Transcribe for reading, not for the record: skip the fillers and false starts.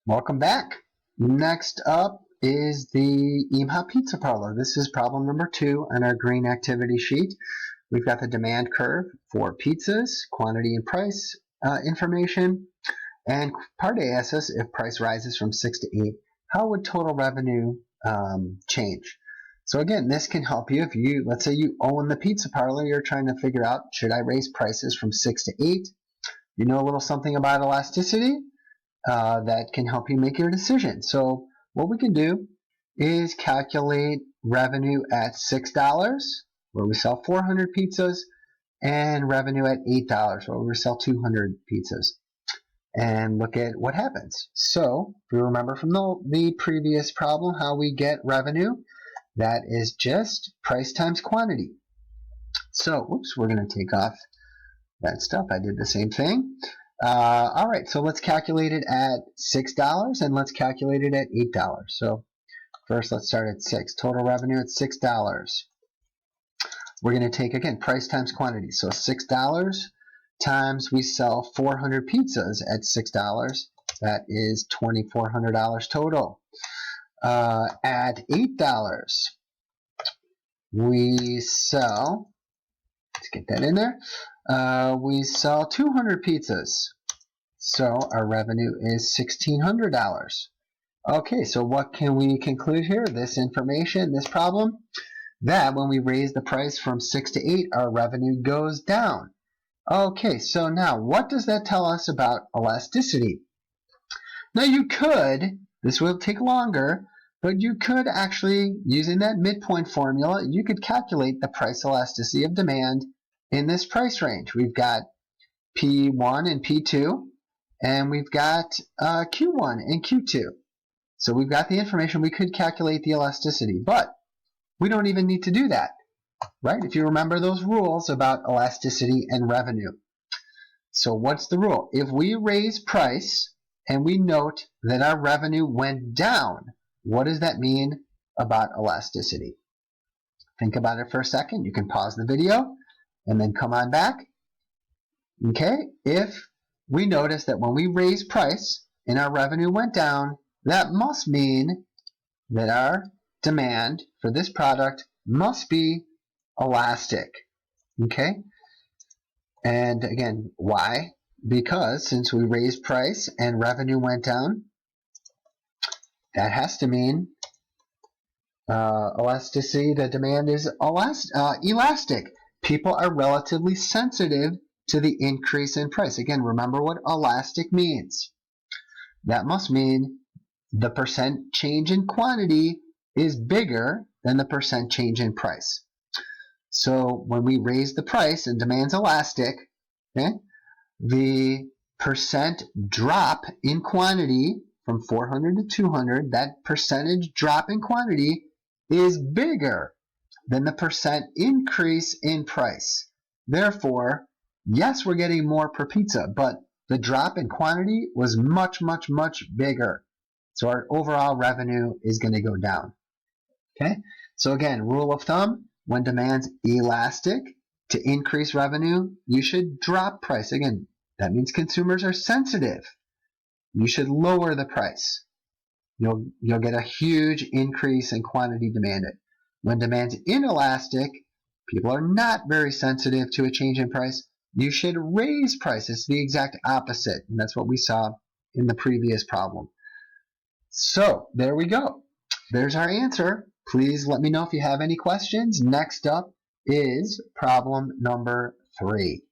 Welcome back. Next up is the IMHA pizza parlor. This is problem number 2 on our green activity sheet. We've got the demand curve for pizzas, quantity and price information, and part A asks us if price rises from 6 to 8, how would total revenue change? So again, this can help you if you, let's say you own the pizza parlor, you're trying to figure out, should I raise prices from 6 to 8? You know a little something about elasticity? That can help you make your decision. So what we can do is calculate revenue at $6, where we sell 400 pizzas, and revenue at $8, where we sell 200 pizzas, and look at what happens. So if you remember from the previous problem how we get revenue, that is just price times quantity. So, oops, we're going to take off that stuff. I did the same thing. All right, so let's calculate it at $6 and let's calculate it at $8. So first let's start at 6. Total revenue at $6. We're going to take, again, price times quantity. So $6 times we sell 400 pizzas at $6. That is $2,400 total. At $8, we sell, let's get that in there, we sell 200 pizzas. So our revenue is $1,600. Okay, so what can we conclude here? This information, this problem, that when we raise the price from 6 to 8, our revenue goes down. Okay, so now what does that tell us about elasticity? Now you could, this will take longer, but you could actually, using that midpoint formula, you could calculate the price elasticity of demand in this price range. We've got P1 and P2, and we've got Q1 and Q2. So we've got the information. We could calculate the elasticity, but we don't even need to do that, right? If you remember those rules about elasticity and revenue. So what's the rule? If we raise price and we note that our revenue went down, what does that mean about elasticity? Think about it for a second. You can pause the video and then come on back. Okay, if we notice that when we raise price and our revenue went down, that must mean that our demand for this product must be elastic. Okay, and again, why? Because since we raised price and revenue went down, that has to mean elasticity, the demand is elastic. People are relatively sensitive to the increase in price. Again, remember what elastic means. That must mean the percent change in quantity is bigger than the percent change in price. So when we raise the price and demand's elastic, okay, the percent drop in quantity from 400 to 200, that percentage drop in quantity is bigger than the percent increase in price. Therefore, yes, we're getting more per pizza, but the drop in quantity was much, much, much bigger. So our overall revenue is going to go down. Okay? So again, rule of thumb, when demand's elastic, to increase revenue, you should drop price. Again, that means consumers are sensitive. You should lower the price. You'll get a huge increase in quantity demanded. When demand's inelastic, people are not very sensitive to a change in price. You should raise price. It's the exact opposite, and that's what we saw in the previous problem. So there we go. There's our answer. Please let me know if you have any questions. Next up is problem number 3.